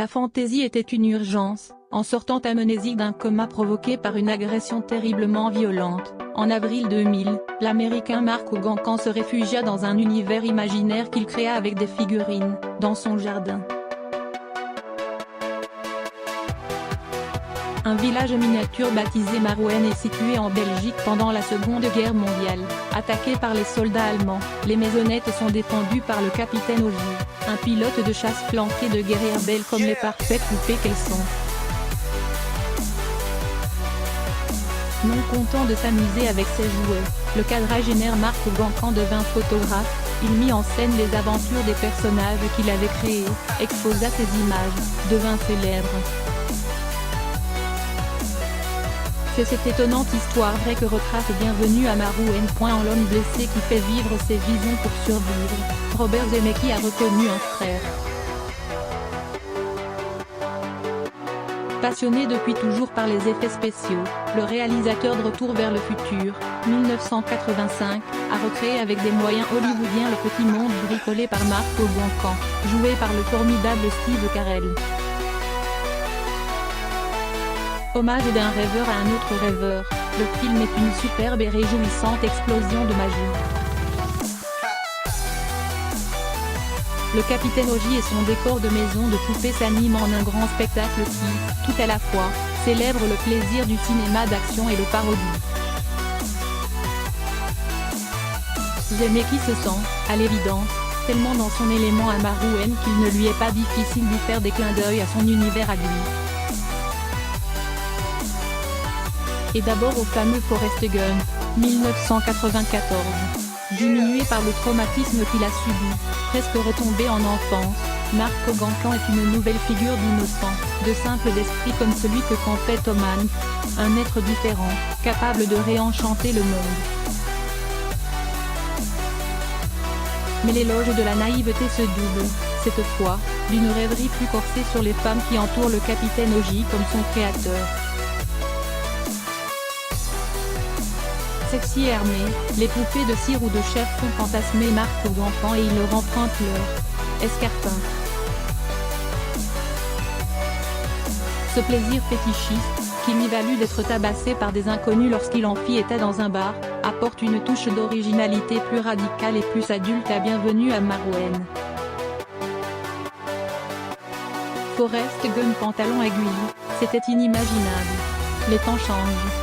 La fantaisie était une urgence, en sortant amnésique d'un coma provoqué par une agression terriblement violente. En avril 2000, l'Américain Mark Gancan se réfugia dans un univers imaginaire qu'il créa avec des figurines, dans son jardin. Un village miniature baptisé Marouane est situé en Belgique pendant la Seconde Guerre mondiale. Attaqué par les soldats allemands, les maisonnettes sont défendues par le capitaine Ogier, un pilote de chasse flanqué de guerrières belles comme les parfaites poupées qu'elles sont. Non content de s'amuser avec ses jouets, le quadragénaire Mark Gancan devint photographe. Il mit en scène les aventures des personnages qu'il avait créés, exposa ses images, devint célèbre. C'est cette étonnante histoire vraie que retrace Bienvenue à Marouane. En l'homme blessé qui fait vivre ses visions pour survivre, Robert Zemeckis a reconnu un frère. Passionné depuis toujours par les effets spéciaux, le réalisateur de Retour vers le futur, 1985, a recréé avec des moyens hollywoodiens le petit monde bricolé par Mark Gancan, joué par le formidable Steve Carell. Hommage d'un rêveur à un autre rêveur, le film est une superbe et réjouissante explosion de magie. Le capitaine Ogier et son décor de maison de poupées s'animent en un grand spectacle qui, tout à la fois, célèbre le plaisir du cinéma d'action et le parodie. Zemeckis se sent, à l'évidence, tellement dans son élément à Marouane qu'il ne lui est pas difficile d'y faire des clins d'œil à son univers à lui. Et d'abord au fameux Forrest Gump, 1994. Diminué par le traumatisme qu'il a subi, presque retombé en enfance, Mark Gancan est une nouvelle figure d'innocent, de simple d'esprit comme celui que campait Tom Hanks, un être différent, capable de réenchanter le monde. Mais l'éloge de la naïveté se double, cette fois, d'une rêverie plus corsée sur les femmes qui entourent le capitaine Ogier comme son créateur. Sexy et armé, les poupées de cire ou de chair font fantasmer Mark Gancan et ils leur empruntent leur escarpin. Ce plaisir fétichiste, qui lui valut d'être tabassé par des inconnus lorsqu'il en fit état dans un bar, apporte une touche d'originalité plus radicale et plus adulte à Bienvenue à Marouane. Forrest Gump pantalon aiguille, c'était inimaginable. Les temps changent.